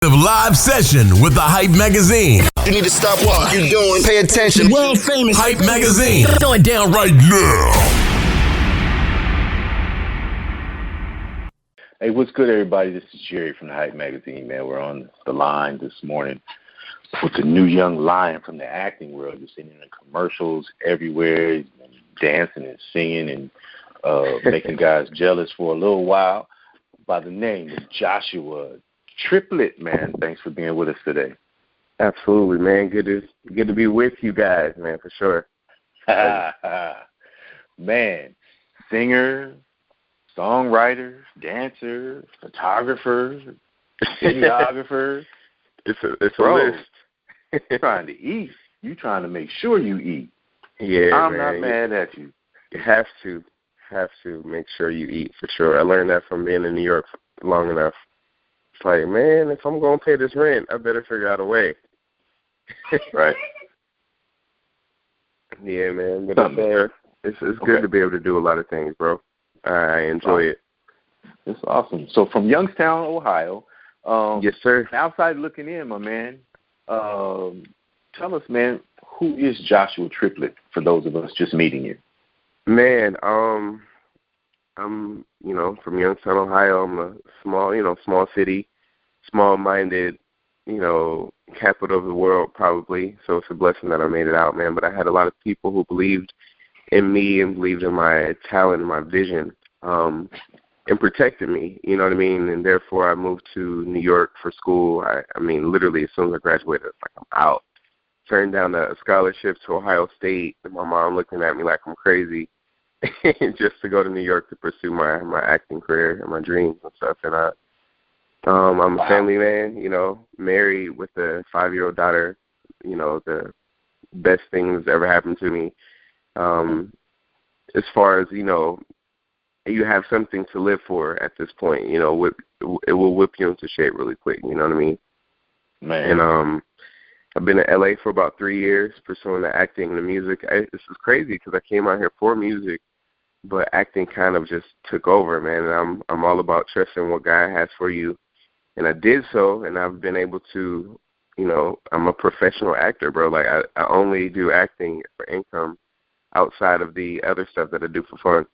Live session with the Hype Magazine. You need to stop what you're doing. Pay attention. World famous Hype Magazine. Going down right now. Hey, what's good, everybody? This is Jerry from the Hype Magazine, man. We're on the line this morning with the new young lion from the acting world. You're seeing him in commercials everywhere. He's been dancing and singing and making guys jealous for a little while. By the name of Joshua Triplett, man. Thanks for being with us today. Absolutely, man. Good to be with you guys, man, for sure. Man, singer, songwriter, dancer, photographer, videographer. It's a Bro, list. You're trying to eat. You're trying to make sure you eat. Yeah, I'm man. not mad at you. You have to make sure you eat, for sure. I learned that from being in New York long enough. It's like, man, if I'm going to pay this rent, I better figure out a way. Right. Yeah, man. But it's good to be able to do a lot of things, bro. I enjoy it. It's awesome. So from Youngstown, Ohio. Yes, sir. Outside looking in, my man, tell us, man, who is Joshua Triplett for those of us just meeting you? Man, I'm, from Youngstown, Ohio. I'm a small city, small-minded, capital of the world probably. So it's a blessing that I made it out, man. But I had a lot of people who believed in me and believed in my talent and my vision, and protected me, you know what I mean? And therefore I moved to New York for school. I mean, literally as soon as I graduated, it's like I'm out. Turned down a scholarship to Ohio State, and my mom looking at me like I'm crazy just to go to New York to pursue my acting career and my dreams and stuff. And I'm a family man, married with a 5-year-old daughter. The best thing that's ever happened to me. As far as, you have something to live for at this point, it will whip you into shape really quick, you know what I mean? Man. And I've been in L.A. for about 3 years pursuing the acting and the music. This is crazy because I came out here for music, but acting kind of just took over, man. And I'm all about trusting what God has for you. And I did so, and I've been able to, I'm a professional actor, bro. Like, I only do acting for income outside of the other stuff that I do for fun,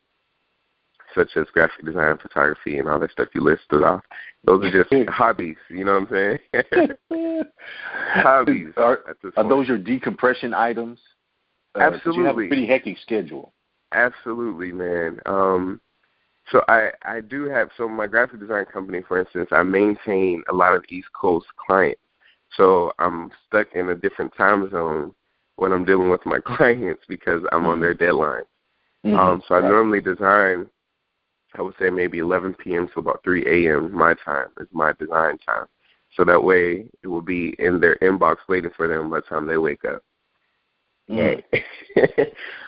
such as graphic design, photography, and all that stuff you listed off. Those are just hobbies, you know what I'm saying? Hobbies. Are those your decompression items? Absolutely. You have a pretty hectic schedule. Absolutely, man. So I do have, my graphic design company, for instance, I maintain a lot of East Coast clients. So I'm stuck in a different time zone when I'm dealing with my clients because I'm on their deadline. Mm-hmm. So I normally design, I would say maybe 11 p.m. to about 3 a.m. my time is my design time. So that way it will be in their inbox waiting for them by the time they wake up. Mm.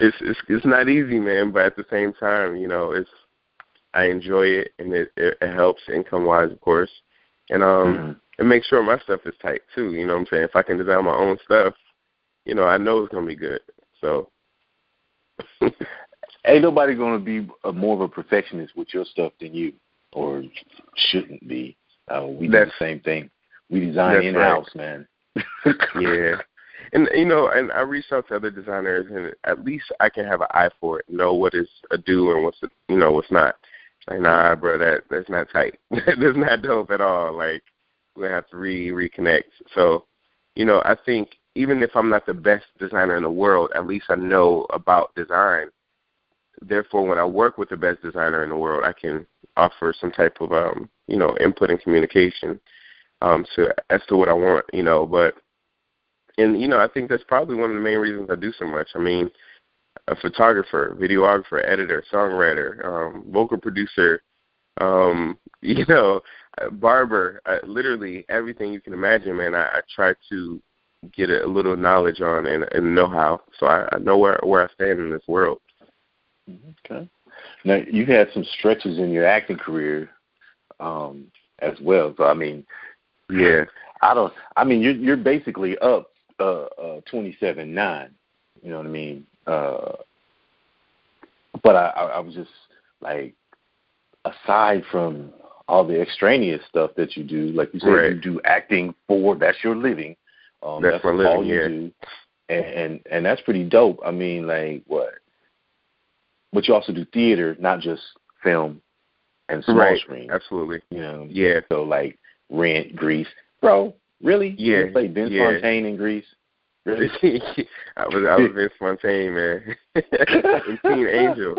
It's not easy, man, but at the same time, I enjoy it, and it helps income-wise, of course. And it makes sure my stuff is tight, too, you know what I'm saying? If I can design my own stuff, I know it's going to be good. So ain't nobody going to be more of a perfectionist with your stuff than you, or shouldn't be. We do the same thing. We design in-house, right, man. Yeah. And, and I reached out to other designers, and at least I can have an eye for it, know what is a do and what's not. Like, nah, bro, that's not tight. That's not dope at all. Like, we're going to have to reconnect. So, I think even if I'm not the best designer in the world, at least I know about design. Therefore, when I work with the best designer in the world, I can offer some type of, input and communication as to what I want, But, I think that's probably one of the main reasons I do so much. I mean, a photographer, videographer, editor, songwriter, vocal producer, barber, literally everything you can imagine, man. I try to get a little knowledge on and know-how, so I know where I stand in this world. Okay. Now, you had some stretches in your acting career as well. So, I mean, yeah. You're basically up 27-9. You know what I mean? But I was just like, aside from all the extraneous stuff that you do. Like you said, you do acting that's your living. That's my living, all you do. And that's pretty dope. I mean, like, what? But you also do theater, not just film and small screen. Absolutely. You know? Yeah. So, like, Rent, Grease. Bro, really? Yeah. You played Vince Fontaine in Grease? Really? I was Vince Fontaine, man. And Teen Angel,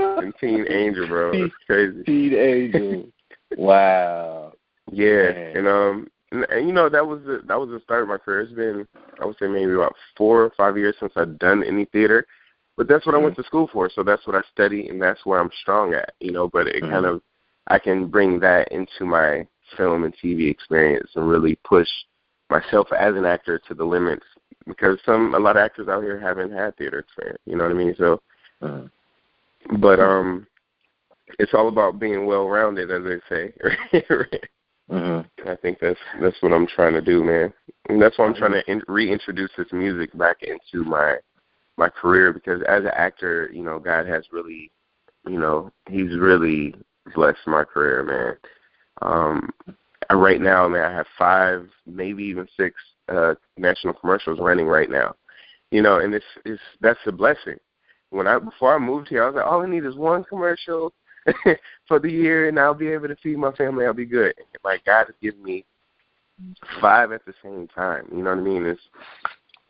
bro. It's crazy. Teen Angel. Wow. Yeah. Man. And you know, that was the start of my career. It's been, I would say, maybe about 4 or 5 years since I've done any theater. But that's what I went to school for, so that's what I study, and that's where I'm strong at, you know. But it kind of, I can bring that into my film and TV experience and really push myself as an actor to the limits, because a lot of actors out here haven't had theater experience, you know what I mean? So, but it's all about being well-rounded, as they say. I think that's what I'm trying to do, man. And that's why I'm trying to reintroduce this music back into my career, because as an actor, you know, God has really, you know, he's really blessed my career, man. Right now, man, I have 5, maybe even 6 national commercials running right now, you know, and that's a blessing. Before I moved here, I was like, all I need is 1 commercial for the year, and I'll be able to feed my family. I'll be good. Like, God has given me 5 at the same time. You know what I mean?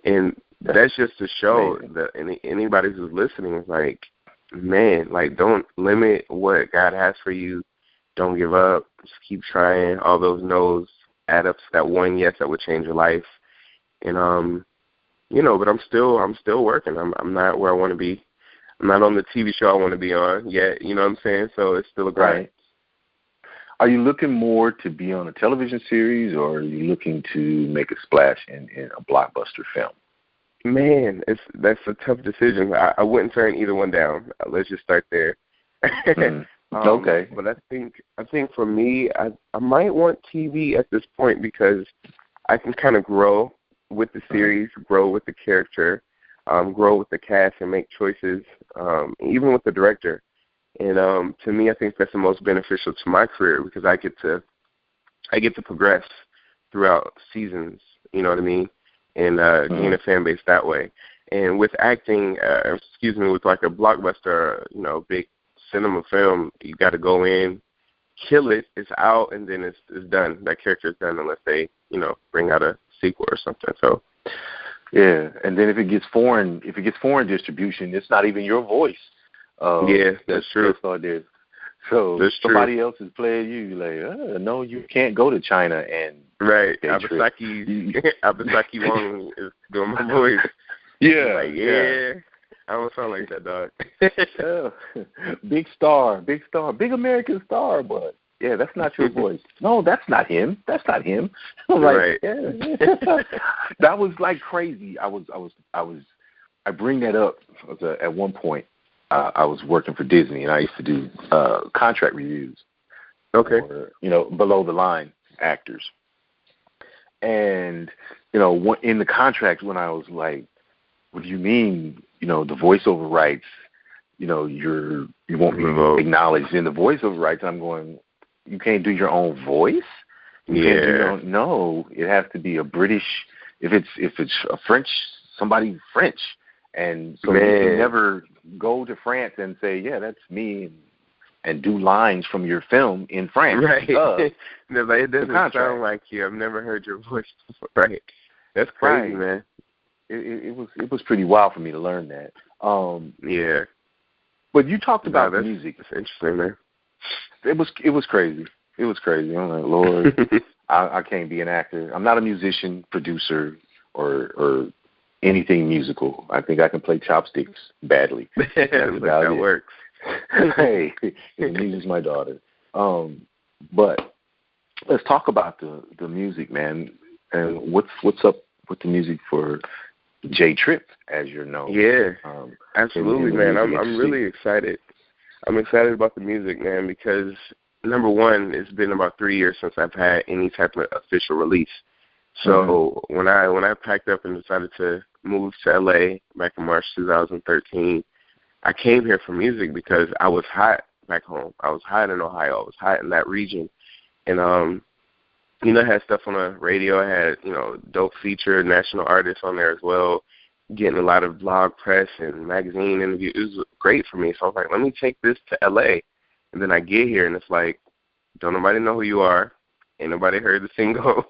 And that's just to show that anybody who's listening is like, man, like, don't limit what God has for you. Don't give up. Just keep trying. All those no's add up to that one yes that would change your life. And you know, but I'm still working. I'm not where I want to be. I'm not on the TV show I want to be on yet. You know what I'm saying? So it's still a grind. Right. Are you looking more to be on a television series, or are you looking to make a splash in a blockbuster film? Man, that's a tough decision. I wouldn't turn either one down. Let's just start there. Okay. But I think for me, I might want TV at this point, because I can kind of grow with the series, grow with the character, grow with the cast, and make choices, even with the director. And to me, I think that's the most beneficial to my career, because I get to progress throughout seasons. You know what I mean? And gain a fan base that way. And with acting, with like a blockbuster, you know, big cinema film, you got to go in, kill it, it's out, and then it's done. That character is done, unless they, you know, bring out a sequel or something. So, yeah. And then if it gets foreign distribution, it's not even your voice. Yeah, that's true. That's all there. So somebody else is playing you. You're like, no, you can't go to China and Abasaki Wong is doing my voice. Yeah, yeah. I don't sound like that, dog. Big star, big American star, but yeah, that's not your voice. No, that's not him. I'm like, right. Yeah. That was like crazy. I bring that up at one point. I was working for Disney, and I used to do contract reviews. Okay. For, you know, below the line actors. And, you know, in the contract, when I was like, what do you mean, you know, the voiceover rights, you know, you won't be acknowledged in the voiceover rights? I'm going, you can't do your own voice? You can't do your own, no, it has to be a British, if it's a French, somebody French. And so you can never go to France and say, yeah, that's me, and do lines from your film in France. Right. It doesn't sound like you. I've never heard your voice before. Right. That's crazy, man. It was pretty wild for me to learn that. Yeah. But you talked about music. That's interesting, man. It was crazy. It was crazy. I'm like, Lord, I can't be an actor. I'm not a musician, producer, or anything musical. I think I can play chopsticks badly. That works. Hey, it amuses my daughter. But let's talk about the music, man. And what's up with the music for J Trip, as you're known? Yeah, absolutely, man. I'm really excited. I'm excited about the music, man, because number one, it's been about 3 years since I've had any type of official release. So when I packed up and decided to move to LA back in March 2013, I came here for music because I was hot back home. I was hot in Ohio. I was hot in that region. And I had stuff on the radio. I had, dope featured national artists on there as well, getting a lot of blog press and magazine interviews. It was great for me. So I was like, let me take this to L.A. And then I get here, and it's like, don't nobody know who you are. Ain't nobody heard the single.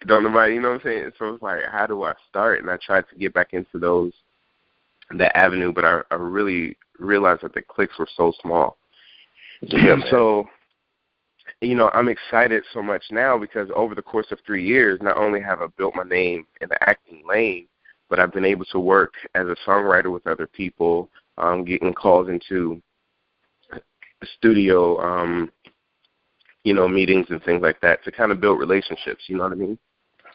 Don't nobody, you know what I'm saying? So it's like, how do I start? And I tried to get back into that avenue, but I really realized that the clicks were so small. Yeah, so, I'm excited so much now because over the course of 3 years, not only have I built my name in the acting lane, but I've been able to work as a songwriter with other people, getting calls into studio, meetings and things like that to kind of build relationships. You know what I mean?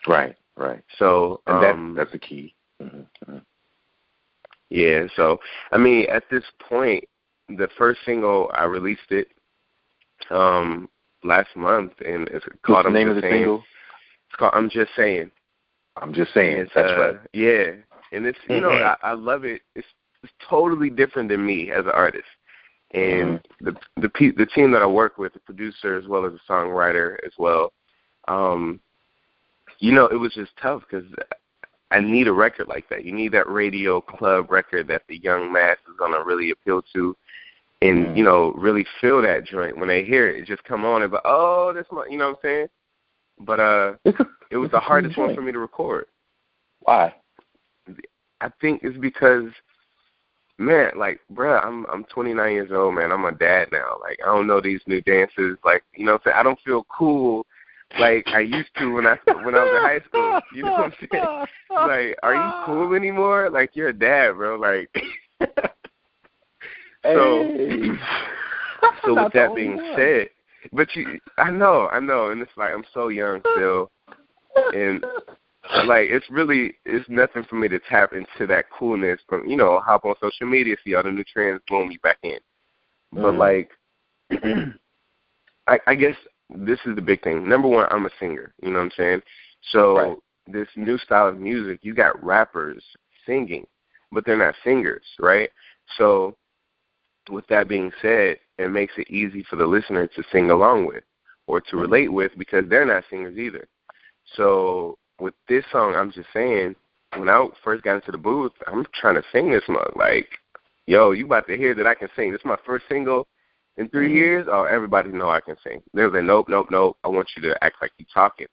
Right. So and that's the key. Mm-hmm. Yeah. So at this point, the first single I released it last month, and it's called. What's the name of the single? It's called "I'm Just Saying." I'm just saying. It's, that's right. Yeah, and it's I love it. It's totally different than me as an artist. And the team that I work with, the producer as well as a songwriter as well, it was just tough because I need a record like that. You need that radio club record that the young mass is going to really appeal to and, really feel that joint. When they hear it, just come on and be, oh, that's my, you know what I'm saying? But it was the hardest one for me to record. Why? I think it's because, man, like, bruh, I'm 29 years old, man. I'm a dad now. Like, I don't know these new dances. Like, you know what I'm saying? I don't feel cool like I used to when I was in high school. You know what I'm saying? Like, are you cool anymore? Like, you're a dad, bro. Like, so with that being said, but I know, and it's like I'm so young still, and like it's nothing for me to tap into that coolness from hop on social media, see all the new trends, boom, you back in. But like, I guess this is the big thing. Number one, I'm a singer. You know what I'm saying? So this new style of music, you got rappers singing, but they're not singers, right? So with that being said, it makes it easy for the listener to sing along with or to relate with because they're not singers either. So with this song, I'm just saying, when I first got into the booth, I'm trying to sing this mug. Like, yo, you about to hear that I can sing. This is my first single in 3 years. Oh, everybody know I can sing. They were like, nope. I want you to act like you talking.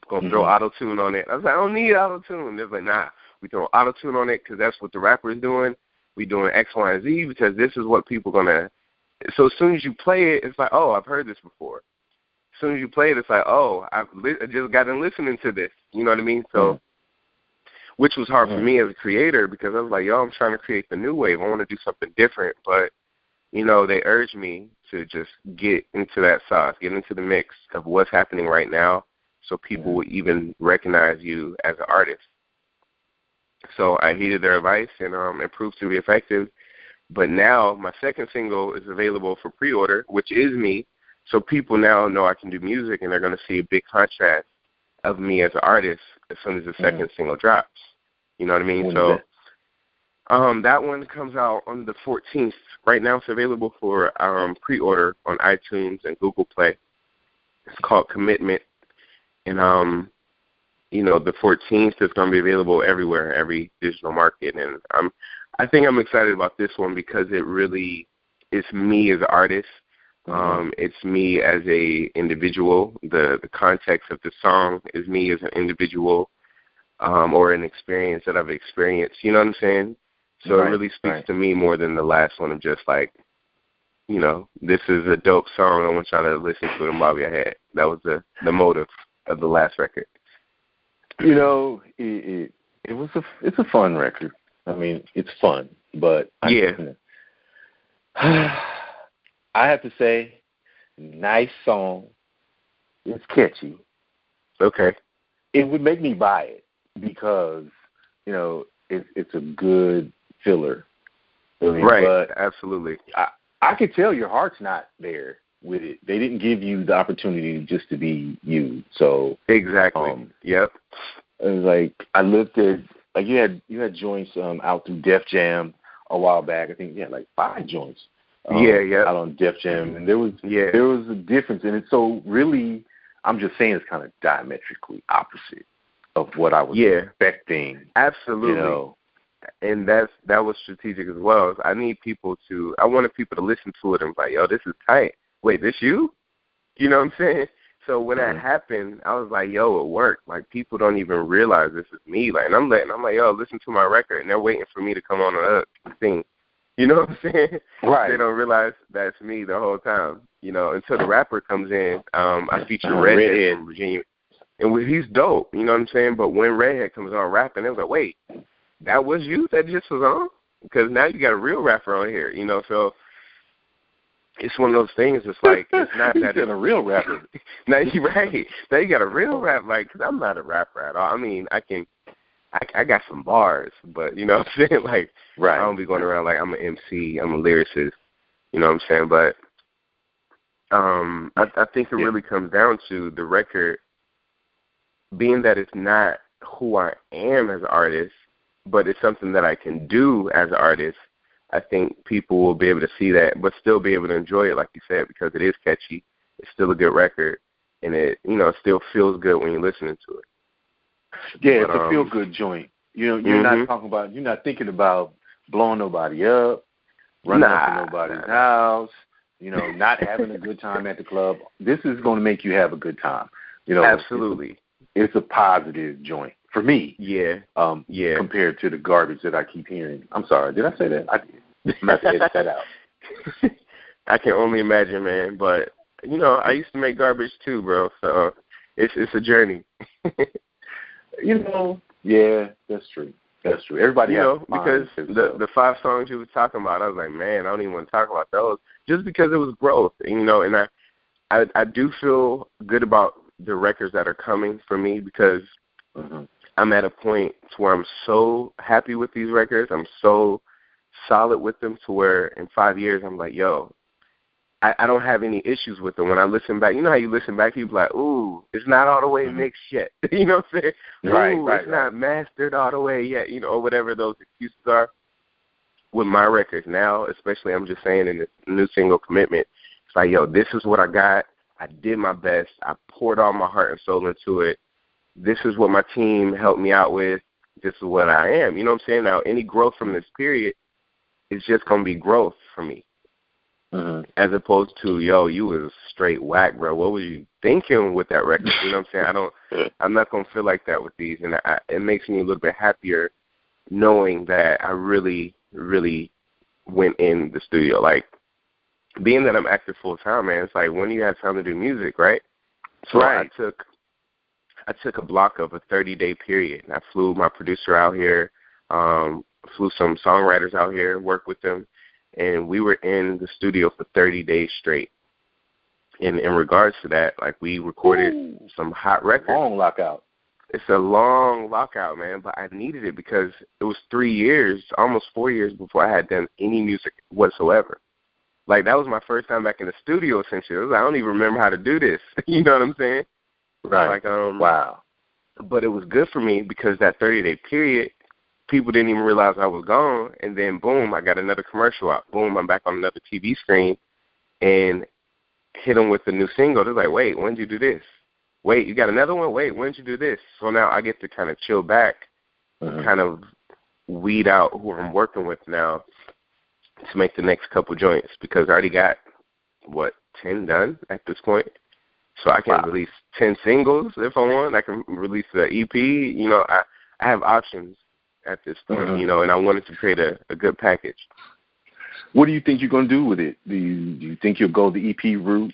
Gonna throw auto-tune on it. I was like, I don't need auto-tune. They're like, nah, we throw auto-tune on it because that's what the rapper is doing. We doing X, Y, and Z because this is what people gonna. So as soon as you play it, it's like, oh, I've heard this before. As soon as you play it, it's like, oh, I just got in listening to this. You know what I mean? So, which was hard for me as a creator because I was like, yo, I'm trying to create the new wave. I want to do something different. But, they urged me to just get into that sauce, get into the mix of what's happening right now so people would even recognize you as an artist. So I heeded their advice, and it proved to be effective. But now my second single is available for pre-order, which is me. So people now know I can do music, and they're going to see a big contrast of me as an artist as soon as the second single drops. You know what I mean? So that one comes out on the 14th. Right now it's available for pre-order on iTunes and Google Play. It's called Commitment. And, the 14th is going to be available everywhere, every digital market. And I think I'm excited about this one because it really is me as an artist. It's me as a individual. The context of the song is me as an individual or an experience that I've experienced. You know what I'm saying? So it really speaks to me more than the last one of just like, this is a dope song. I want y'all to listen to it and bob your head. That was the motive of the last record. It's a fun record. I mean, it's fun, but I have to say, nice song. It's catchy. Okay. It would make me buy it because, it's a good filler. Right, but absolutely. I could tell your heart's not there with it. They didn't give you the opportunity just to be you. So exactly. Yep. It was like I looked at you had joints out through Def Jam a while back. I think you had like 5 joints. out on Def Jam, and there was a difference in it. So really, I'm just saying it's kind of diametrically opposite of what I was expecting. Absolutely. You know? And that was strategic as well. I wanted people to listen to it and be like, yo, this is tight. Wait, this you? You know what I'm saying? So when that happened, I was like, yo, it worked. Like, people don't even realize this is me. Like, and I'm like, yo, listen to my record, and they're waiting for me to come on and sing. You know what I'm saying? Right. They don't realize that's me the whole time. You know, until the rapper comes in. I feature Redhead from Virginia, and he's dope. You know what I'm saying? But when Redhead comes on rapping, they was like, wait, that was you that just was on? Because now you got a real rapper on here. You know, so. It's one of those things. It's like, it's not that it's a real rapper. Now you're right. Now you got a real rap. Like, cause I'm not a rapper at all. I mean, I got some bars, but you know what I'm saying. Like, I don't be going around like I'm an MC. I'm a lyricist. You know what I'm saying. But I think it really comes down to the record being that it's not who I am as an artist, but it's something that I can do as an artist. I think people will be able to see that, but still be able to enjoy it, like you said, because it is catchy. It's still a good record, and it, still feels good when you're listening to it. Yeah, it's a feel-good joint. You know, you're not thinking about blowing nobody up, running up to nobody's house, not having a good time at the club. This is going to make you have a good time. Absolutely. It's a positive joint. For me, compared to the garbage that I keep hearing. I'm sorry, did I say that? I did. I'm going to edit that out. I can only imagine, man. But, I used to make garbage too, bro. So it's a journey. Yeah, that's true. That's true. Everybody has because the 5 songs you were talking about, I was like, man, I don't even want to talk about those. Just because it was growth, and I do feel good about the records that are coming for me because I'm at a point to where I'm so happy with these records. I'm so solid with them to where in 5 years I'm like, yo, I don't have any issues with them. When I listen back, you know how you listen back, you be like, ooh, it's not all the way mixed yet. You know what I'm saying? Right, it's not mastered all the way yet, or whatever those excuses are. With my records now, especially I'm just saying in the new single Commitment, it's like, yo, this is what I got. I did my best. I poured all my heart and soul into it. This is what my team helped me out with. This is what I am. You know what I'm saying? Now, any growth from this period is just going to be growth for me. As opposed to, yo, you was straight whack, bro. What were you thinking with that record? You know what I'm saying? I'm not going to feel like that with these. And it makes me a little bit happier knowing that I really, really went in the studio. Like, being that I'm active full time, man, it's like, when do you have time to do music, right? So I took a block of a 30-day period. I flew my producer out here, flew some songwriters out here, worked with them, and we were in the studio for 30 days straight. And in regards to that, like, we recorded some hot records. Long lockout. It's a long lockout, man, but I needed it because it was 3 years, almost 4 years before I had done any music whatsoever. Like, that was my first time back in the studio, essentially. It was like, I don't even remember how to do this. You know what I'm saying? Right. Like, wow. But it was good for me because that 30-day period, people didn't even realize I was gone. And then, boom, I got another commercial out. Boom, I'm back on another TV screen and hit them with the new single. They're like, wait, when did you do this? Wait, you got another one? Wait, when did you do this? So now I get to kind of chill back, kind of weed out who I'm working with now to make the next couple joints because I already got, 10 done at this point. So I can release 10 singles if I want. I can release the EP. I have options at this point, and I wanted to create a good package. What do you think you're going to do with it? Do you think you'll go the EP route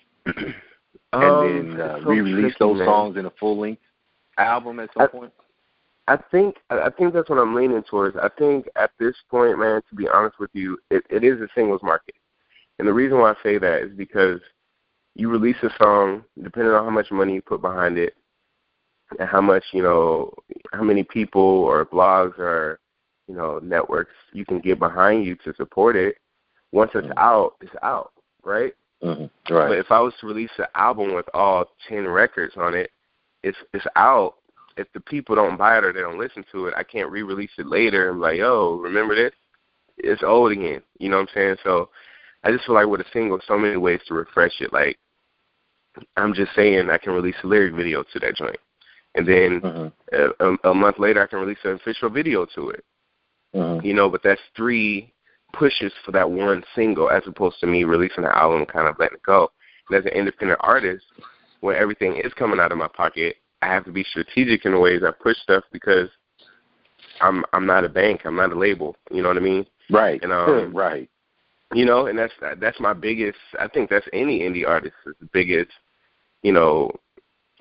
and then re-release those songs in a full-length album at some point? I think that's what I'm leaning towards. I think at this point, man, to be honest with you, it is a singles market. And the reason why I say that is because you release a song, depending on how much money you put behind it, and how much, how many people or blogs or, networks you can get behind you to support it. Once it's out, right? Right. But if I was to release an album with all 10 records on it, it's out. If the people don't buy it or they don't listen to it, I can't re-release it later and be like, yo, remember this? It's old again. You know what I'm saying? So I just feel like with a single, so many ways to refresh it. Like, I'm just saying I can release a lyric video to that joint. And then a month later I can release an official video to it. You know, but that's 3 pushes for that one single as opposed to me releasing an album and kind of letting it go. And as an independent artist, when everything is coming out of my pocket, I have to be strategic in the ways I push stuff because I'm not a bank. I'm not a label. You know what I mean? Right. And, right. You know, and that's my biggest, I think that's any indie artist's biggest, you know,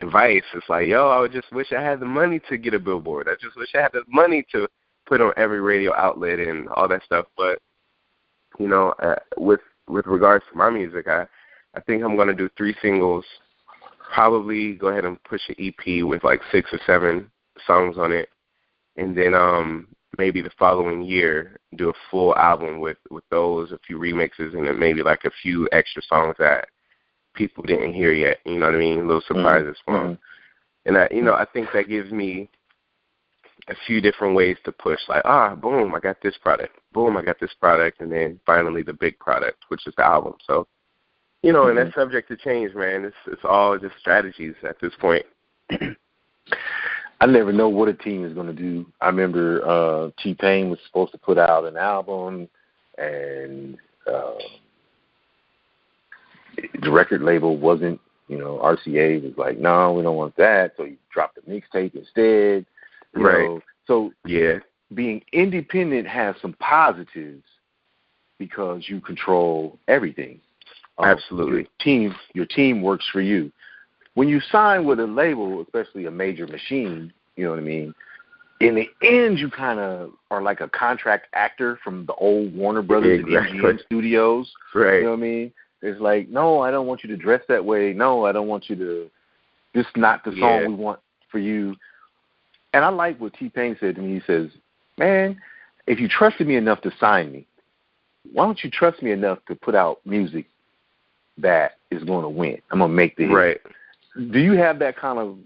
advice. It's like, yo, I would just wish I had the money to get a billboard. I just wish I had the money to put on every radio outlet and all that stuff. But, you know, with regards to my music, I think I'm going to do 3 singles, probably go ahead and push an EP with like 6 or 7 songs on it. And then maybe the following year do a full album with those, a few remixes, and then maybe like a few extra songs that people didn't hear yet. You know what I mean? Little surprises for them. And I think that gives me a few different ways to push. Like, boom, I got this product. Boom, I got this product, and then finally the big product, which is the album. So, you know, and that's subject to change, man. It's all just strategies at this point. I never know what a team is going to do. I remember T-Pain was supposed to put out an album, and the record label wasn't, you know, RCA was like, no, we don't want that, so he dropped the mixtape instead. You know? So being independent has some positives because you control everything. Absolutely. Your team works for you. When you sign with a label, especially a major machine, you know what I mean, in the end you kind of are like a contract actor from the old Warner Brothers and MGM studios. Right. You know what I mean? It's like, no, I don't want you to dress that way. No, I don't want you to. This is not the song we want for you. And I like what T-Pain said to me. He says, man, if you trusted me enough to sign me, why don't you trust me enough to put out music that is going to win? I'm going to make the hit. Right. Do you have that kind of,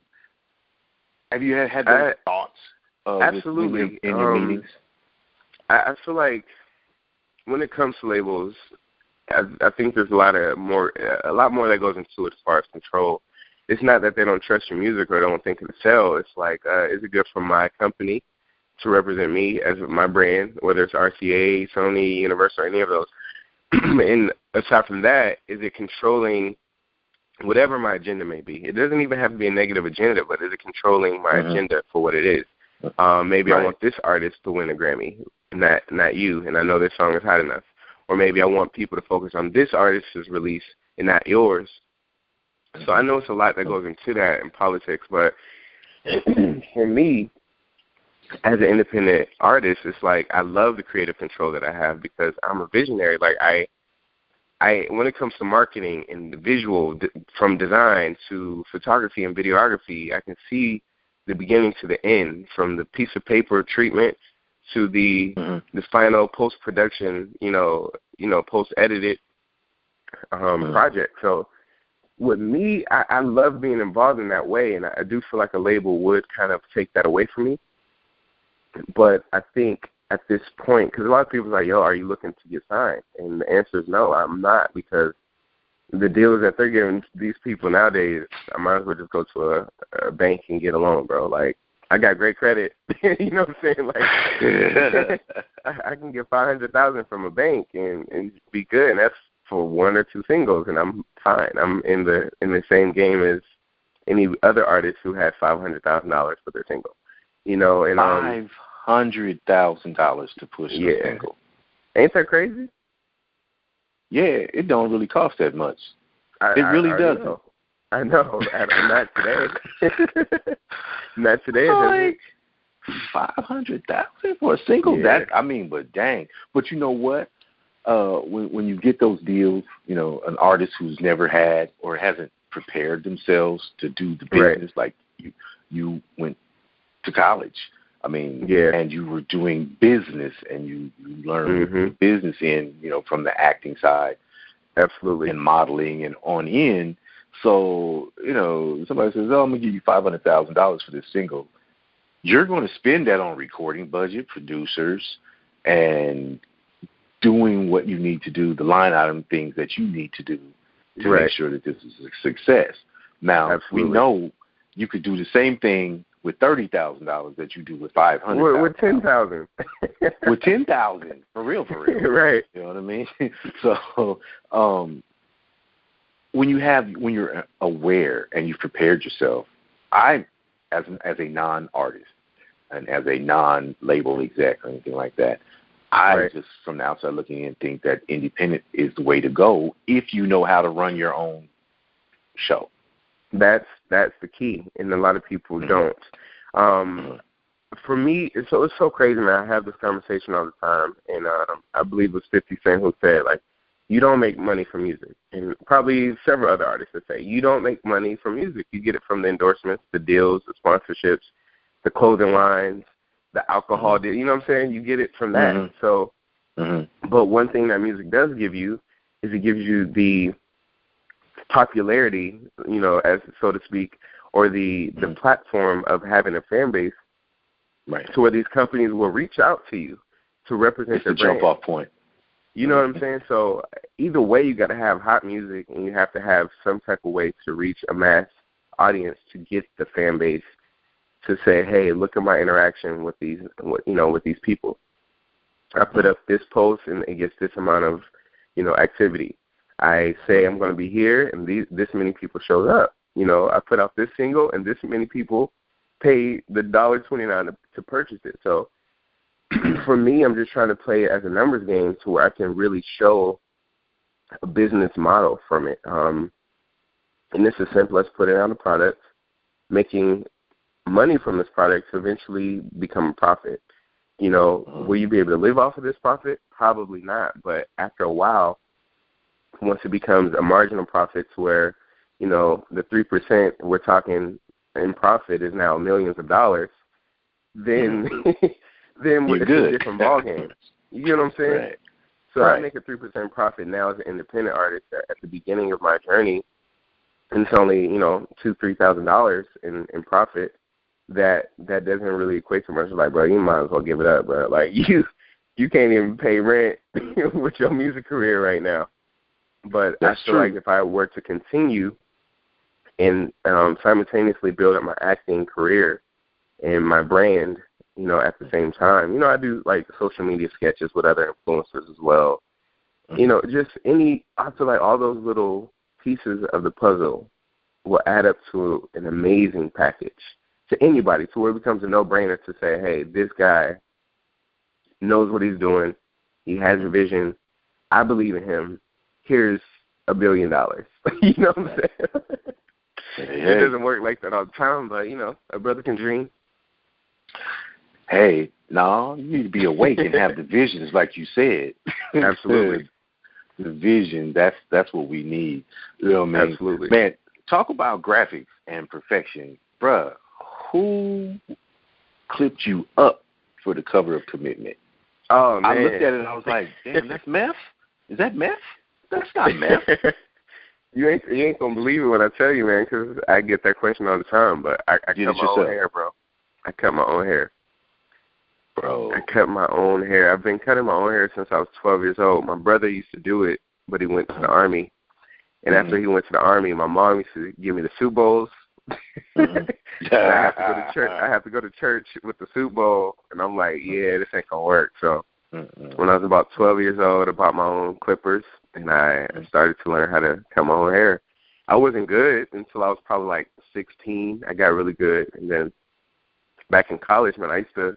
have you had those thoughts absolutely in your meetings? I feel like when it comes to labels, I think there's a lot more that goes into it as far as control. It's not that they don't trust your music or don't think it'll sell. It's like, is it good for my company to represent me as my brand, whether it's RCA, Sony, Universal, or any of those? And aside from that, is it controlling whatever my agenda may be? It doesn't even have to be a negative agenda, but is it controlling my agenda for what it is? Maybe I want this artist to win a Grammy, not you, and I know this song is hot enough. Or maybe I want people to focus on this artist's release and not yours. So I know it's a lot that goes into that in politics, but for me, as an independent artist, it's like I love the creative control that I have because I'm a visionary. Like I when it comes to marketing and the visual, from design to photography and videography, I can see the beginning to the end, from the piece of paper treatment to the final post-production, post-edited project. So with me, I love being involved in that way, and I do feel like a label would kind of take that away from me. But I think at this point, because a lot of people are like, yo, are you looking to get signed? And the answer is no, I'm not, because the deals that they're giving these people nowadays, I might as well just go to a bank and get a loan, bro. Like, I got great credit. You know what I'm saying? Like, I can get $500,000 from a bank and be good, and that's for 1 or 2 singles, and I'm fine. I'm in the same game as any other artist who had $500,000 for their single. You know, and $500,000 to push a single. Ain't that crazy? Yeah, it don't really cost that much. It really doesn't. I know. Not today. Not today. Like $500,000 for a single. Yeah. But dang. But you know what? When you get those deals, you know, an artist who's never had or hasn't prepared themselves to do the business, like you went to college. I mean, and you were doing business, and you learned business from the acting side, absolutely, and modeling and on in. So, somebody says, "Oh, I'm gonna give you $500,000 for this single." You're going to spend that on recording budget, producers, and doing what you need to do, the line item things that you need to do to Right. make sure that this is a success. Now, Absolutely. we know you could do the same thing with $30,000 that you do with $500,000. With 10,000. With 10,000, for real. Right. You know what I mean? So, when you're aware and you've prepared yourself, as a non-artist and as a non-label exec or anything like that, I just from the outside looking in think that independent is the way to go if you know how to run your own show. That's the key, and a lot of people don't. For me, it's so crazy, man. I have this conversation all the time, and I believe it was 50 Cent who said, like, you don't make money from music, and probably several other artists that say you don't make money from music. You get it from the endorsements, the deals, the sponsorships, the clothing lines, the alcohol deal. You know what I'm saying? You get it from that. Mm-hmm. So, but one thing that music does give you is it gives you the popularity, you know, as so to speak, or the platform of having a fan base, right? To where these companies will reach out to you to represent It's their the jump brand. off point. You know what I'm saying? So either way, you got to have hot music, and you have to have some type of way to reach a mass audience to get the fan base to say, hey, look at my interaction with these, with these people. I put up this post, and it gets this amount of, activity. I say I'm going to be here, and this many people showed up. I put out this single, and this many people paid the $1.29 to purchase it. So for me, I'm just trying to play it as a numbers game to where I can really show a business model from it. And it's as simple as putting out a product, making money from this product to eventually become a profit. Will you be able to live off of this profit? Probably not. But after a while, once it becomes a marginal profit to where, the 3% we're talking in profit is now millions of dollars, then then it's a different ballgame. You get what I'm saying? Right. So I make a 3% profit now as an independent artist at the beginning of my journey, and it's only, $2,000-$3,000 in profit. That doesn't really equate to much. Like, bro, you might as well give it up, bro. Like, you can't even pay rent with your music career right now. But That's I feel like if I were to continue and simultaneously build up my acting career and my brand, at the same time, I do like social media sketches with other influencers as well. I feel like all those little pieces of the puzzle will add up to an amazing package to anybody, to where it becomes a no-brainer to say, hey, this guy knows what he's doing. He has a vision. I believe in him. Here's $1 billion. You know what I'm saying? It doesn't work like that all the time, but, a brother can dream. Hey, no, you need to be awake and have the visions, like you said. Absolutely. The vision, that's what we need. You know what I mean? Absolutely. Man, talk about graphics and perfection. Bruh, who clipped you up for the cover of Commitment? Oh, man. I looked at it and I was like, damn, that's meth? Is that meth? That's not meth. You ain't gonna believe it when I tell you, man, because I get that question all the time. But I cut my own hair, bro. I cut my own hair. Bro. I cut my own hair. I've been cutting my own hair since I was 12 years old. My brother used to do it, but he went to the Army. And after he went to the Army, my mom used to give me the soup bowls. And I have to go to church. I have to go to church with the soup bowl, and I'm like, yeah, this ain't gonna work. So when I was about 12 years old, I bought my own clippers, and I started to learn how to cut my own hair. I wasn't good until I was probably like 16. I got really good, and then back in college, man, I used to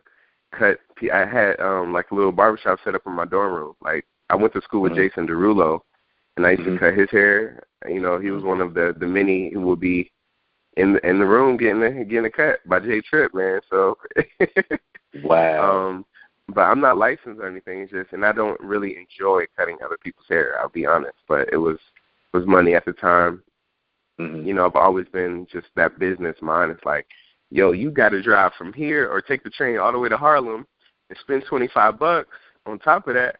cut. I had like a little barbershop set up in my dorm room. Like, I went to school with Jason Derulo, and I used to cut his hair. He was one of the many who would be in the room getting a cut by J Trip, man. So wow. But I'm not licensed or anything. It's just, and I don't really enjoy cutting other people's hair, I'll be honest. But it was money at the time. I've always been just that business mind. It's like, yo, you got to drive from here or take the train all the way to Harlem and spend $25 on top of that.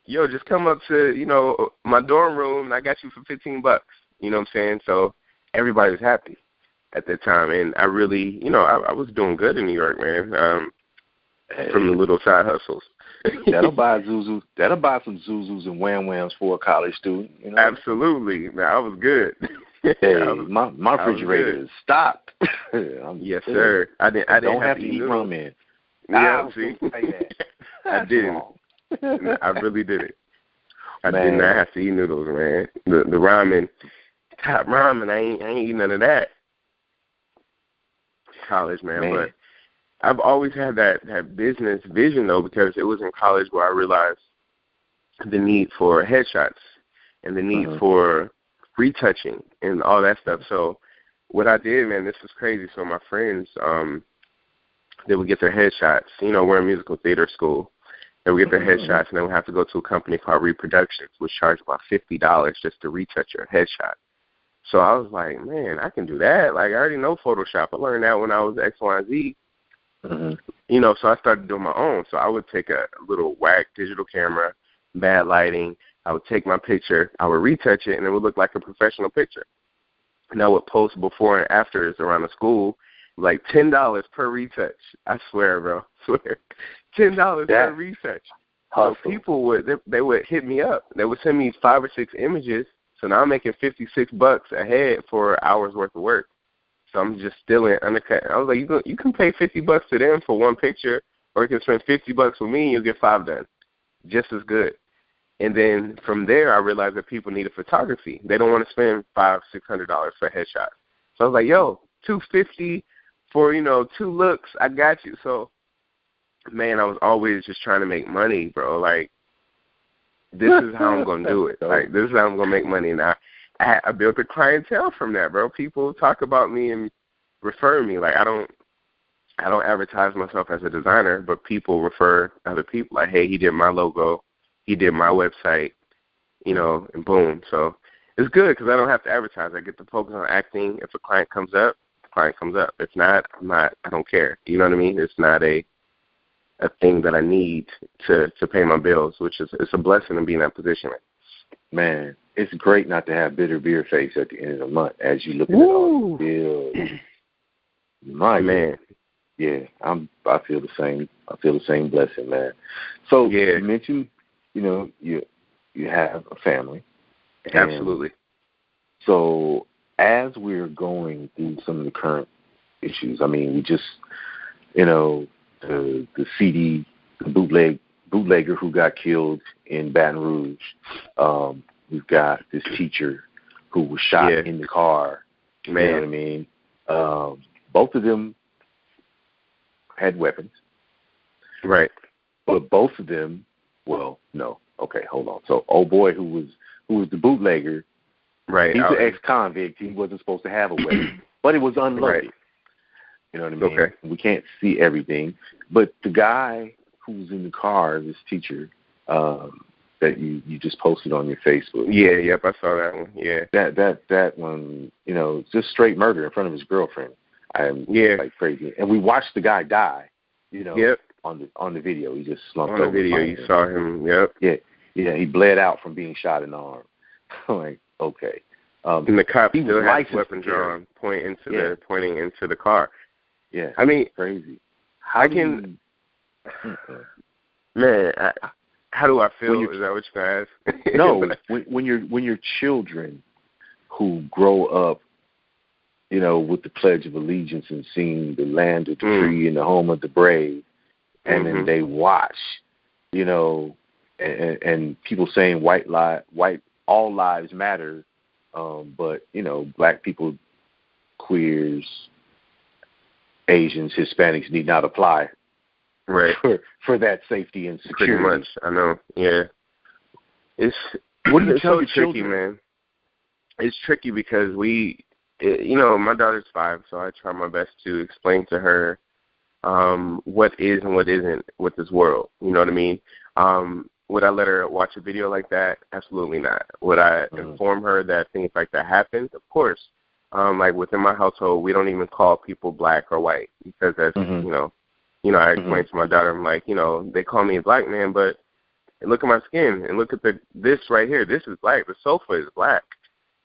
Yo, just come up to, my dorm room, and I got you for $15. You know what I'm saying? So everybody was happy at that time. And I really, I was doing good in New York, man, from the little side hustles. That'll buy Zuzus. That'll buy some Zuzus and Wham Whams for a college student. You know? Absolutely. Man, I was good. Hey, my refrigerator is stocked. Yes, sir. I didn't have to eat ramen. Yeah, see, I didn't. I really didn't. I did not have to eat noodles, man. The ramen, top ramen. I ain't eating none of that. College, man, but I've always had that business vision though, because it was in college where I realized the need for headshots and the need for retouching and all that stuff. So what I did, man, this was crazy. So my friends, they would get their headshots. You know, we're in musical theater school. They would get their headshots, and they would have to go to a company called Reproductions, which charged about $50 just to retouch your headshot. So I was like, man, I can do that. Like, I already know Photoshop. I learned that when I was X, Y, and Z. You know, so I started doing my own. So I would take a little whack digital camera, bad lighting. I would take my picture, I would retouch it, and it would look like a professional picture. And I would post before and afters around the school, like $10 per retouch. I swear, bro. Swear. $10 per retouch. So people would hit me up. They would send me 5 or 6 images. So now I'm making $56 a head for an hour's worth of work. So I'm just stealing undercut. I was like, you can pay $50 to them for one picture, or you can spend $50 with me and you'll get 5 done. Just as good. And then from there, I realized that people needed photography. They don't want to spend $500-$600 for headshots. So I was like, yo, $250 for 2 looks. I got you. So, man, I was always just trying to make money, bro. Like, this is how I'm gonna do it. Like, this is how I'm gonna make money. And I built a clientele from that, bro. People talk about me and refer me. Like, I don't advertise myself as a designer, but people refer other people. Like, hey, he did my logo. He did my website, and boom. So it's good because I don't have to advertise. I get to focus on acting. If a client comes up, the client comes up. If not, I don't care. You know what I mean? It's not a thing that I need to pay my bills, which is it's a blessing to be in that position. Man, it's great not to have bitter beer face at the end of the month as you look at it all. My man. Yeah, I feel the same. I feel the same blessing, man. So you mentioned, you have a family. Absolutely. So as we're going through some of the current issues, I mean, we just, the CD, the bootlegger who got killed in Baton Rouge. We've got this teacher who was shot in the car. Man. You know what I mean? Both of them had weapons. Right. But both of them, well, no. Okay, hold on. So, old boy who was the bootlegger, right? He's an ex-convict. He wasn't supposed to have a weapon, but it was unloaded. Right. You know what I mean? Okay. We can't see everything. But the guy who was in the car, this teacher, that you just posted on your Facebook. Yeah, yep, I saw that one. Yeah. That one, just straight murder in front of his girlfriend. Like crazy. And we watched the guy die, Yep. On the video. He just slumped over. On the video, you saw him, yep. Yeah, he bled out from being shot in the arm. Like, okay. And the cop still has his weapon drawn, pointing into the car. Yeah. I mean, crazy. How do I feel? Is that what you're asking? No, when your children who grow up, with the Pledge of Allegiance and seeing the land of the free and the home of the brave, and then they watch, and people saying all lives matter, but black people, queers, Asians, Hispanics need not apply, right, for that safety and security. Pretty much, I know. Yeah, what do you tell your tricky, children? Man? It's tricky because my daughter's 5, so I try my best to explain to her what is and what isn't with this world. You know what I mean? Would I let her watch a video like that? Absolutely not. Would I inform her that things like that happen? Of course. Like within my household, we don't even call people black or white because that's, I explained to my daughter, I'm like, they call me a black man, but look at my skin and look at this right here. This is black. The sofa is black.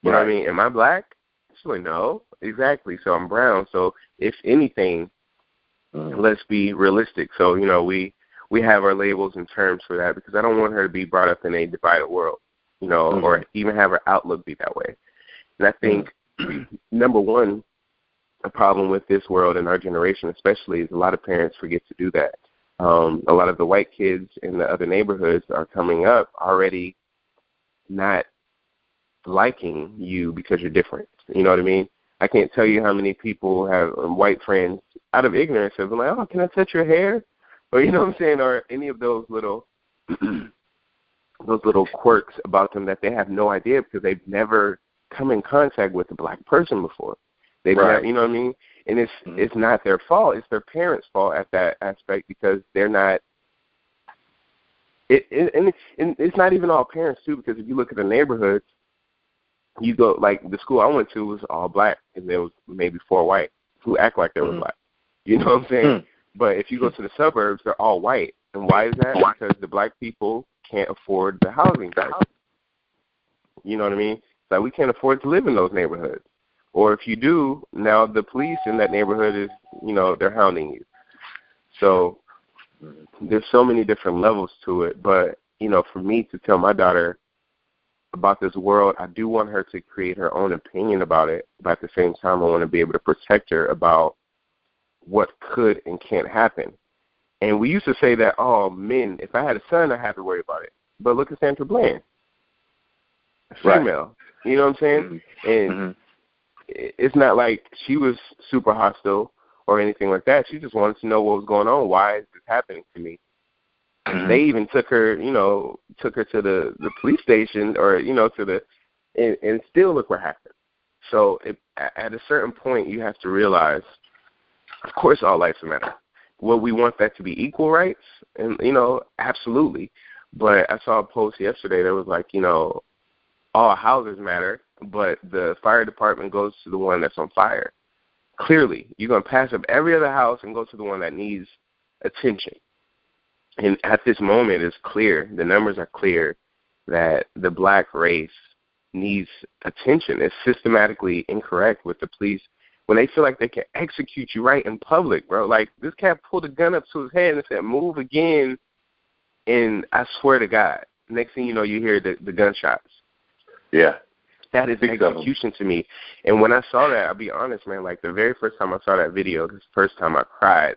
You know what I mean? Am I black? Actually, no. Exactly. So I'm brown. So if anything, let's be realistic. So, we we have our labels and terms for that, because I don't want her to be brought up in a divided world, you know, or even have her outlook be that way. And I think, number one, a problem with this world and our generation especially is a lot of parents forget to do that. A lot of the white kids in the other neighborhoods are coming up already not liking you because you're different. You know what I mean? I can't tell you how many people have white friends out of ignorance have been like, oh, can I touch your hair? Or, you know what I'm saying? Or any of those little quirks about them that they have no idea because they've never come in contact with a black person before. They've never, you know what I mean? And it's not their fault. It's their parents' fault at that aspect, because they're not. And it's not even all parents too, because if you look at the neighborhoods, you go, like the school I went to was all black, and there was maybe 4 white who act like they were black. You know what I'm saying? But if you go to the suburbs, they're all white. And why is that? Because the black people can't afford the housing prices. You know what I mean? It's like we can't afford to live in those neighborhoods. Or if you do, now the police in that neighborhood is, you know, they're hounding you. So there's so many different levels to it. But, you know, for me to tell my daughter about this world, I do want her to create her own opinion about it. But at the same time, I want to be able to protect her about what could and can't happen. And we used to say that, oh, men, if I had a son, I have to worry about it. But look at Sandra Bland, female. Right. You know what I'm saying? And it's not like she was super hostile or anything like that. She just wanted to know what was going on. Why is this happening to me? They even took her to the police station, or, you know, and still look what happened. So at a certain point, you have to realize, of course, all lives matter. Well, we want that to be equal rights, and, you know, absolutely. But I saw a post yesterday that was like, you know, all houses matter, but the fire department goes to the one that's on fire. Clearly, you're going to pass up every other house and go to the one that needs attention. And at this moment, it's clear, the numbers are clear, that the black race needs attention. It's systematically incorrect with the police when they feel like they can execute you right in public, bro. Like, this cat pulled a gun up to his head and said, move again, and I swear to God, next thing you know, you hear the gunshots. Yeah. That is execution to me. And when I saw that, I'll be honest, man, like the very first time I saw that video, this first time I cried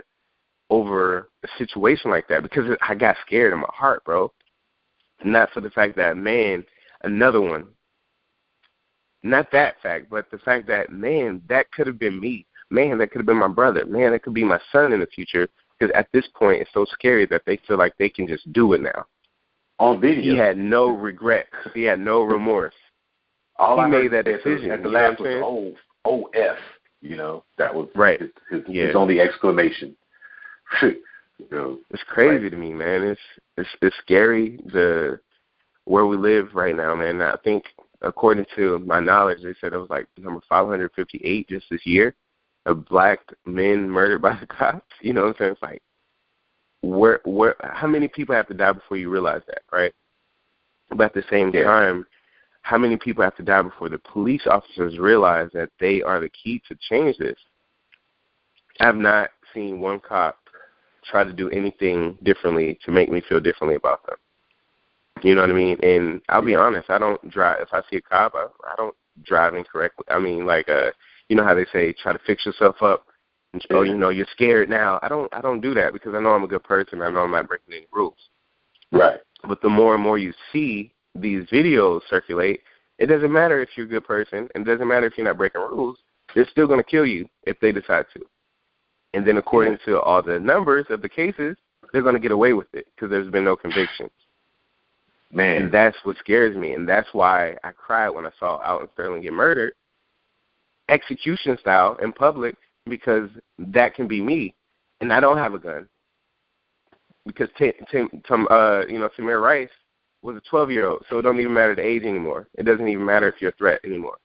over a situation like that, because I got scared in my heart, bro. Not for the fact that, man, another one. Not that fact, but the fact that, man, that could have been me. Man, that could have been my brother. Man, that could be my son in the future. Because at this point, it's so scary that they feel like they can just do it now. On video. He had no regrets. He had no remorse. All he made that decision. At the last was OF, you know. That was his only exclamation. You know, it's crazy to me, man. It's scary where we live right now, man. I think, according to my knowledge, they said it was like number 558 just this year of black men murdered by the cops. You know what I'm saying? It's like, where how many people have to die before you realize that, right? But at the same time, how many people have to die before the police officers realize that they are the key to change this? I have not seen one cop try to do anything differently to make me feel differently about them. You know what I mean? And I'll be honest, I don't drive. If I see a cop, I don't drive incorrectly. I mean, like, you know how they say, try to fix yourself up. And, oh, you know, you're scared now. I don't do that, because I know I'm a good person. I know I'm not breaking any rules. Right. But the more and more you see these videos circulate, it doesn't matter if you're a good person, and it doesn't matter if you're not breaking rules. They're still going to kill you if they decide to. And then according to all the numbers of the cases, they're going to get away with it because there's been no convictions. Man. And that's what scares me, and that's why I cried when I saw Alton Sterling get murdered, execution style in public, because that can be me, and I don't have a gun. Because Tamir Rice was a 12-year-old, so it don't even matter the age anymore. It doesn't even matter if you're a threat anymore.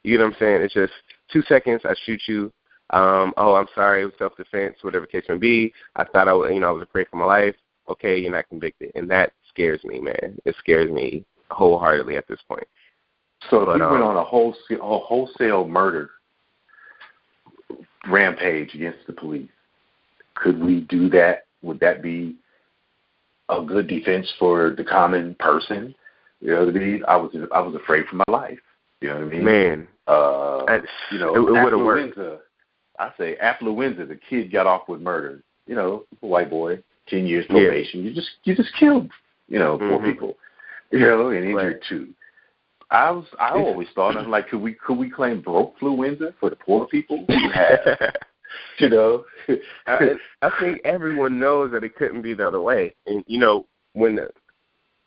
You know what I'm saying? It's just 2 seconds, I shoot you. I'm sorry, it was self-defense, whatever the case may be. I thought I was afraid for my life. Okay, you're not convicted. And that scares me, man. It scares me wholeheartedly at this point. So if we went on a wholesale murder rampage against the police, could we do that? Would that be a good defense for the common person. You know what I mean? I was afraid for my life. You know what I mean? Man, you know, it would have worked. I say affluenza. The kid got off with murder. You know, a white boy, 10 years probation. Yeah. You just killed, you know, poor people. You know, and injured too. I always thought, I'm like, could we claim broke-fluenza for the poor people who have, you know? I think everyone knows that it couldn't be the other way. And you know, when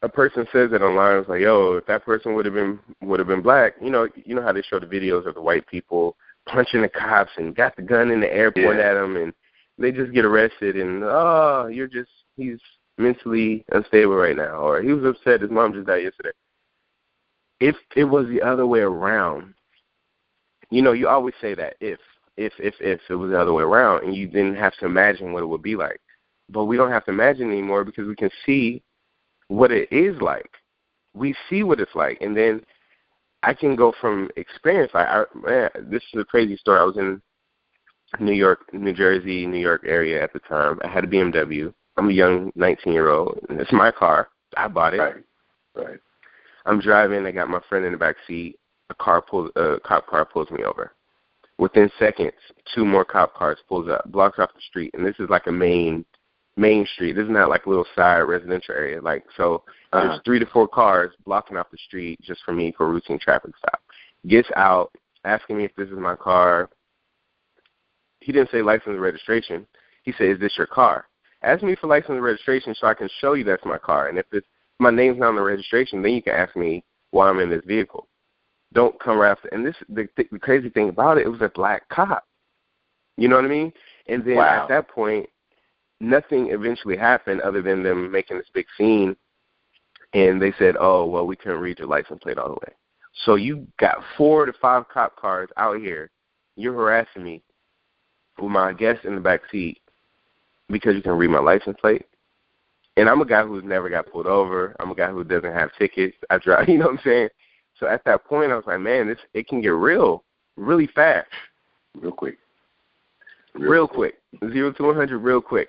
a person says it online, it's like, yo, if that person would have been black, you know how they show the videos of the white people punching the cops and got the gun in the air, pointing at them, and they just get arrested, and he's mentally unstable right now, or he was upset his mom just died yesterday. If it was the other way around, you know, you always say that if it was the other way around, and you didn't have to imagine what it would be like. But we don't have to imagine anymore because we can see what it is like. We see what it's like, and then I can go from experience. This is a crazy story. I was in New York, New Jersey, New York area at the time. I had a BMW. I'm a young 19-year-old, and it's my car. I bought it. Right. I'm driving. I got my friend in the back seat. A cop car pulls me over. Within seconds, 2 more cop cars pulls up, blocks off the street, and this is like a main street. This is not like a little side residential area. Like, so there's 3 to 4 cars blocking off the street just for me for a routine traffic stop. Gets out, asking me if this is my car. He didn't say license and registration. He said, "Is this your car?" Ask me for license and registration so I can show you that's my car. And if my name's not on the registration, then you can ask me why I'm in this vehicle. Don't come right after. And the crazy thing about it, it was a black cop. You know what I mean? And then at that point, nothing eventually happened other than them making this big scene. And they said, "Oh, well, we couldn't read your license plate all the way." So you got 4 to 5 cop cars out here. You're harassing me with my guest in the back seat because you can read my license plate. And I'm a guy who's never got pulled over. I'm a guy who doesn't have tickets. I drive, you know what I'm saying? So at that point, I was like, man, it can get really fast. Real quick. 0 to 100 real quick.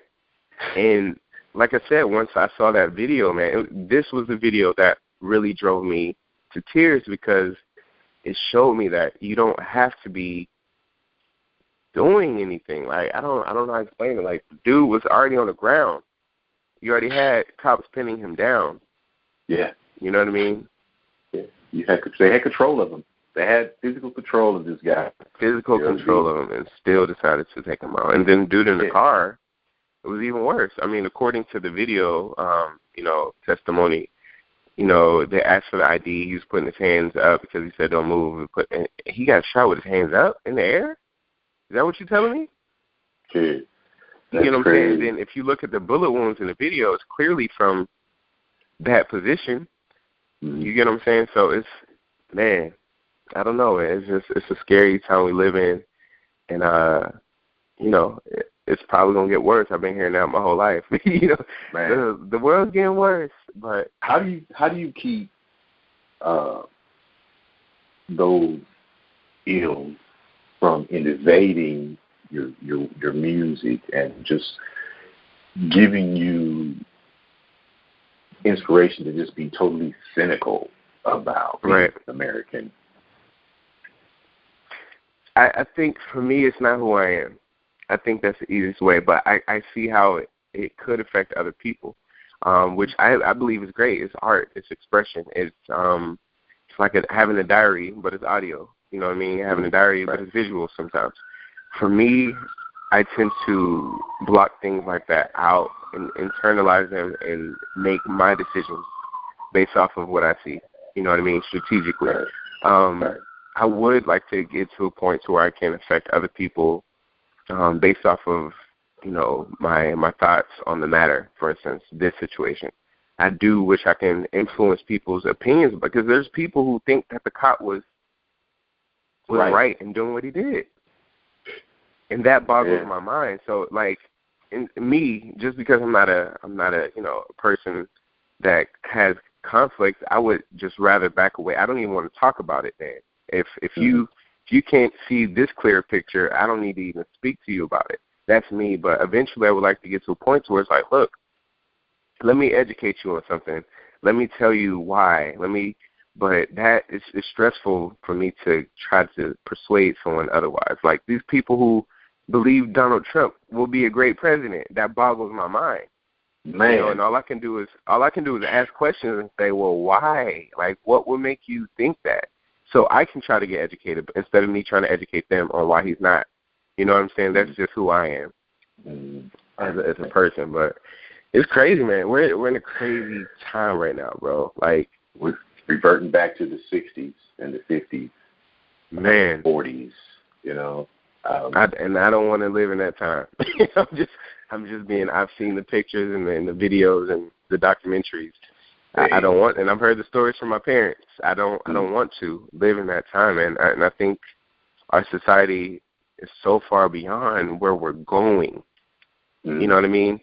And like I said, once I saw that video, man, this was the video that really drove me to tears because it showed me that you don't have to be doing anything. Like, I don't know how to explain it. Like, the dude was already on the ground. You already had cops pinning him down. Yeah. You know what I mean? Yeah. They had control of him. They had physical control of this guy. Physical control of him, and still decided to take him out. And then dude in the car, it was even worse. I mean, according to the video, testimony, they asked for the ID. He was putting his hands up because he said don't move. And he got shot with his hands up in the air? Is that what you're telling me? Yeah. You know what I'm saying? Then if you look at the bullet wounds in the video, it's clearly from that position. Mm-hmm. You get what I'm saying? So it's, man, I don't know. It's a scary time we live in. And, it's probably going to get worse. I've been hearing that my whole life. Man. The world's getting worse. But how do you keep those ills from invading your music and just giving you inspiration to just be totally cynical about being American? I think for me, it's not who I am. I think that's the easiest way, but I see how it could affect other people, which I believe is great. It's art. It's expression. It's like having a diary, but it's audio. You know what I mean? Having a diary, but it's visual sometimes. For me, I tend to block things like that out and internalize them and make my decisions based off of what I see. You know what I mean? Strategically. I would like to get to a point to where I can affect other people based off of, my thoughts on the matter. For instance, this situation. I do wish I can influence people's opinions because there's people who think that the cop was right in doing what he did. And that boggles my mind. So, like, in me, just because I'm not a person that has conflict, I would just rather back away. I don't even want to talk about it then. If you can't see this clear picture, I don't need to even speak to you about it. That's me. But eventually I would like to get to a point where it's like, look, let me educate you on something. Let me tell you why. But that is stressful for me to try to persuade someone otherwise. Like these people who believe Donald Trump will be a great president, that boggles my mind. Man. You know, and all I can do is ask questions and say, well, why? Like, what would make you think that? So I can try to get educated instead of me trying to educate them on why he's not. You know what I'm saying? That's just who I am as a person. But it's crazy, man. We're in a crazy time right now, bro. Like, we're reverting back to the 60s and the 50s, man, 40s, you know. I don't want to live in that time. I'm just being. I've seen the pictures and the videos and the documentaries. I don't want, and I've heard the stories from my parents. I don't want to live in that time, and I think our society is so far beyond where we're going. You know what I mean?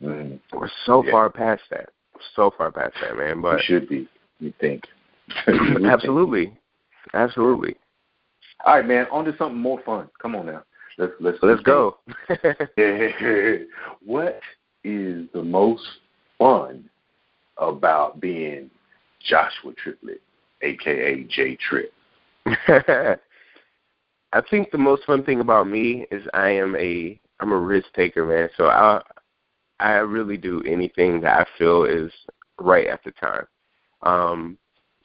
We're so far past that. So far past that, man. But we should be. You think? Absolutely. All right, man. On to something more fun. Come on now. Let's go. What is the most fun about being Joshua Triplet, a.k.a. J Trip? I think the most fun thing about me is I'm a risk taker, man. So I really do anything that I feel is right at the time.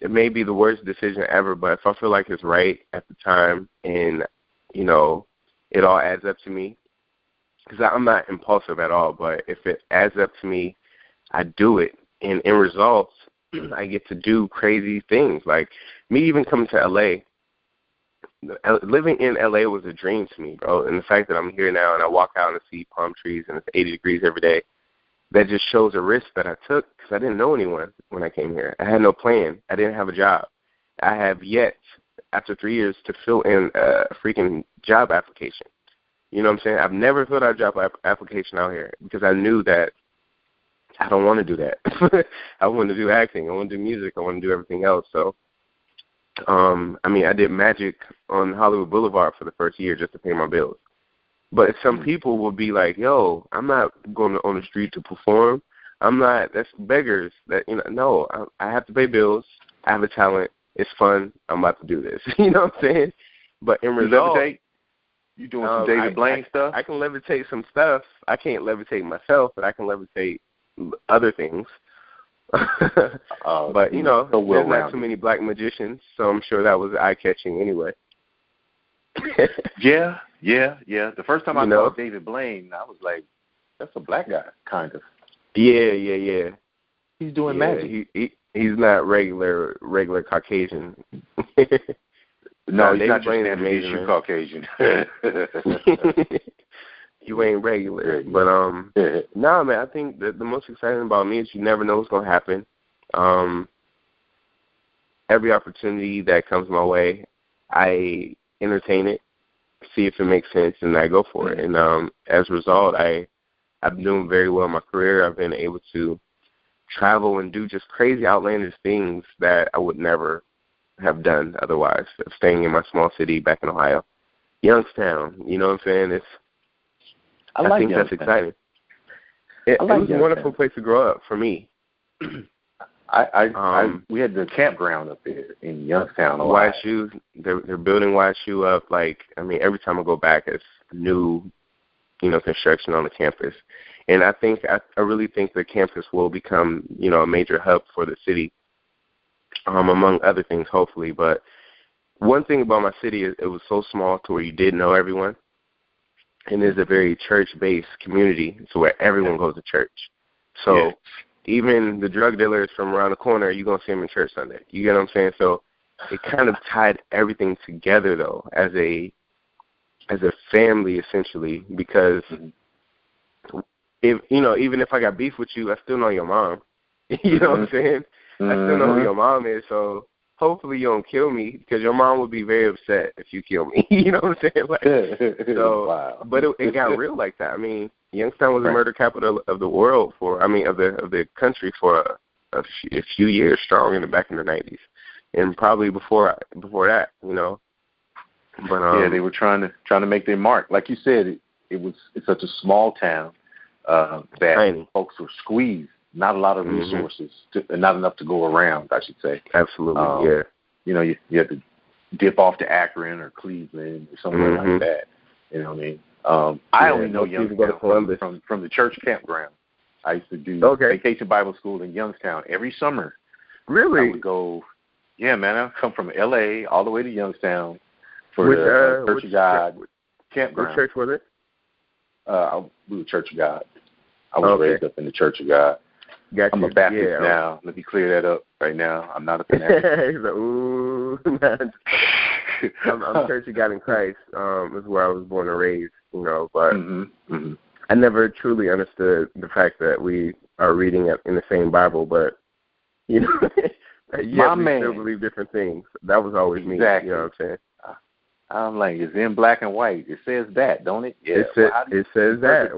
It may be the worst decision ever, but if I feel like it's right at the time and, you know, it all adds up to me, because I'm not impulsive at all, but if it adds up to me, I do it. And in results, I get to do crazy things. Like me even coming to L.A., living in L.A. was a dream to me, bro. And the fact that I'm here now and I walk out and see palm trees and it's 80 degrees every day, that just shows a risk that I took because I didn't know anyone when I came here. I had no plan. I didn't have a job. I have yet, after 3 years, to fill in a freaking job application. You know what I'm saying? I've never filled out a job application out here because I knew that I don't want to do that. I want to do acting. I want to do music. I want to do everything else. So, I did magic on Hollywood Boulevard for the first year just to pay my bills. But some people will be like, yo, I'm not going on the street to perform. That's beggars. No, I have to pay bills. I have a talent. It's fun. I'm about to do this. You know what I'm saying? But in result, you doing some David Blaine stuff? I can levitate some stuff. I can't levitate myself, but I can levitate other things. But, you know, there's not too many black magicians, so I'm sure that was eye-catching anyway. Yeah. The first time I saw David Blaine, I was like, that's a black guy, kind of. Yeah. He's doing magic. He's not regular Caucasian. No, he's not just amazing Caucasian. You ain't regular. But, no, man, I think that the most exciting about me is you never know what's going to happen. Every opportunity that comes my way, I entertain it, see if it makes sense, and I go for it. And as a result, I've been doing very well in my career. I've been able to travel and do just crazy, outlandish things that I would never have done otherwise, staying in my small city back in Ohio. Youngstown, you know what I'm saying? I think that's exciting. It was a wonderful place to grow up for me. We had the campground up there in Youngstown, Ohio. YSU, they're building YSU up. Every time I go back, it's new, construction on the campus. And I really think the campus will become, a major hub for the city, among other things, hopefully. But one thing about my city is it was so small to where you did know everyone. And it's a very church-based community, so where everyone goes to church. So even the drug dealers from around the corner, you're going to see them in church Sunday. You get what I'm saying? So it kind of tied everything together, though, as a family, essentially, because even if I got beef with you, I still know your mom. You know what I'm saying? I still know who your mom is, so hopefully you don't kill me, because your mom would be very upset if you kill me. You know what I'm saying? Wow. But it got real like that. Youngstown was the murder capital of the world of the country for a few years strong back in the 90s, and probably before that, But they were trying to make their mark. Like you said, it's such a small town that tiny. folks were squeezed not a lot of resources, not enough to go around, I should say. Absolutely, yeah. You know, you have to dip off to Akron or Cleveland or somewhere like that. You know what I mean? I only know Youngstown from the church campground. I used to do vacation Bible school in Youngstown every summer. Really? I would go, man, I'd come from L.A. all the way to Youngstown for the Church of God campground. What church was it? We were Church of God. I was raised up in the Church of God. Gotcha. I'm a Baptist now. Let me clear that up right now. I'm not a fanatic. I'm Church of God in Christ. Is where I was born and raised, you know, but I never truly understood the fact that we are reading in the same Bible, but, you know, we still believe different things. That was always me, exactly. You know what I'm saying? I'm like, it's in black and white. It says that, don't it? Yeah. It says that.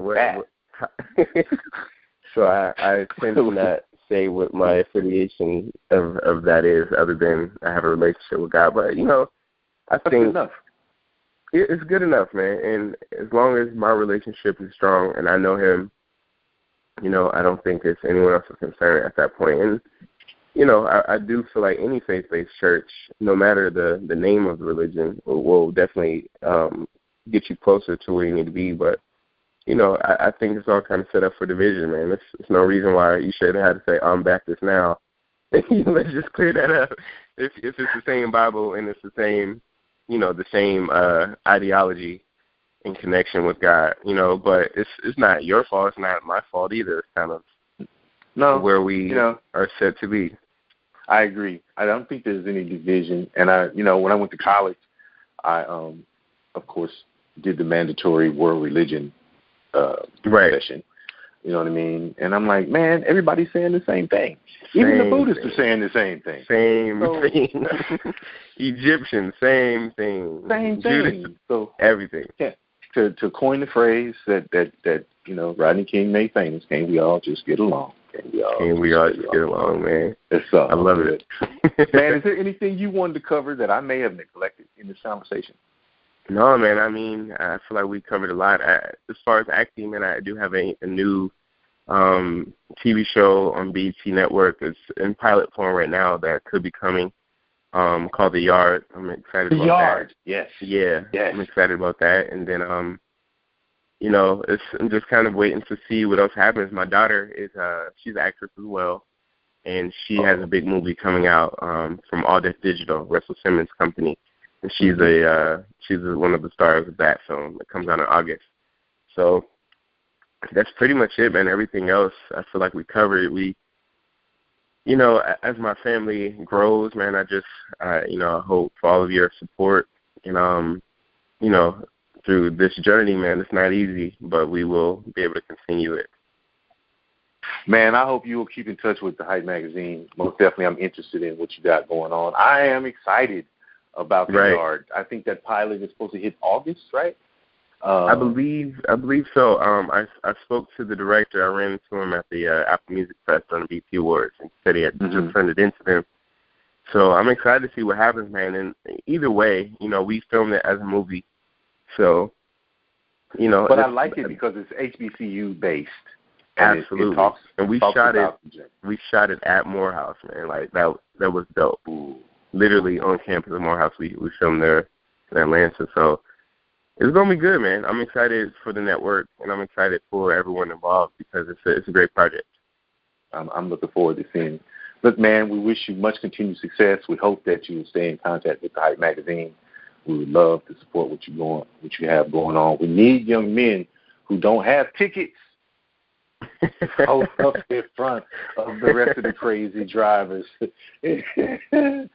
So I tend to not say what my affiliation of that is, other than I have a relationship with God. But, you know, I think it's good enough, man. And as long as my relationship is strong and I know him, you know, I don't think it's anyone else's concern at that point. And, you know, I do feel like any faith-based church, no matter the name of the religion, will definitely get you closer to where you need to be. But, you know, I think it's all kind of set up for division, man. There's no reason why you shouldn't have to say, I'm Baptist now. Let's just clear that up. If it's the same Bible and it's the same, you know, the same ideology in connection with God, you know, but it's not your fault. It's not my fault either. It's kind of where we are said to be. I agree. I don't think there's any division. And when I went to college, I, of course, did the mandatory world religion session. You know what I mean? And I'm like, man, everybody's saying the same thing. Even the Buddhists are saying the same thing. Same thing. Egyptians, same thing. Same thing. So everything. Yeah. To coin the phrase that you know, Rodney King made famous, can we all just get along? Can we all just get along, man? I love it. Man, is there anything you wanted to cover that I may have neglected in this conversation? No, man. I mean, I feel like we covered a lot. As far as acting, man, I do have a new TV show on BET Network. It's in pilot form right now that could be coming, called The Yard. I'm excited about that. The Yard, yes. Yeah, yes. I'm excited about that. And then, you know, I'm just kind of waiting to see what else happens. My daughter she's an actress as well, and she has a big movie coming out from All Death Digital, Russell Simmons' company. And she's one of the stars of that film that comes out in August. So that's pretty much it, man. Everything else I feel like we covered. We, you know, as my family grows, man, I just, you know, I hope for all of your support and, you know, through this journey, man. It's not easy, but we will be able to continue it. Man, I hope you will keep in touch with the Hype Magazine. Most definitely, I'm interested in what you got going on. I am excited about The Yard. I think that pilot is supposed to hit August, right? I believe so. I spoke to the director. I ran into him at the Apple Music Fest on the BT Awards, and said he had just turned it into them. So I'm excited to see what happens, man. And either way, you know, we filmed it as a movie. So, you know. But I like it because it's HBCU based. Absolutely. And we shot it at Morehouse, man. Like that was dope. Ooh. Literally on campus at Morehouse. We filmed there in Atlanta. So it's gonna be good, man. I'm excited for the network, and I'm excited for everyone involved because it's a great project. I'm looking forward to seeing it. Look, man, we wish you much continued success. We hope that you will stay in contact with the Hype Magazine. We would love to support what you have going on. We need young men who don't have tickets hold up in front of the rest of the crazy drivers.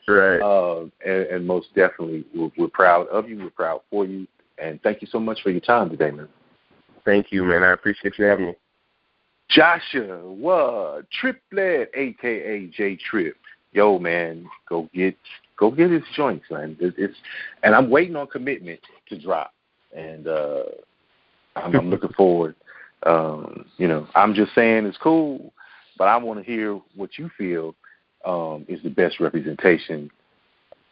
Right. And most definitely, we're proud of you. We're proud for you. And thank you so much for your time today, man. Thank you, man. I appreciate you having me. Joshua Triplett, a.k.a. J Trip. Yo, man, go get his joints, man. And I'm waiting on Commitment to drop. And I'm looking forward. You know, I'm just saying it's cool, but I want to hear what you feel is the best representation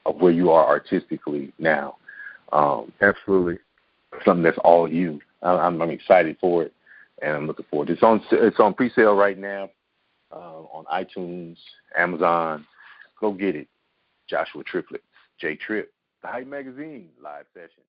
of where you are artistically now. Absolutely. Something that's all you. I'm excited for it, and I'm looking forward. It's on pre-sale right now. on iTunes, Amazon. Go get it. Joshua Triplett, J Trip, the Hype Magazine live session.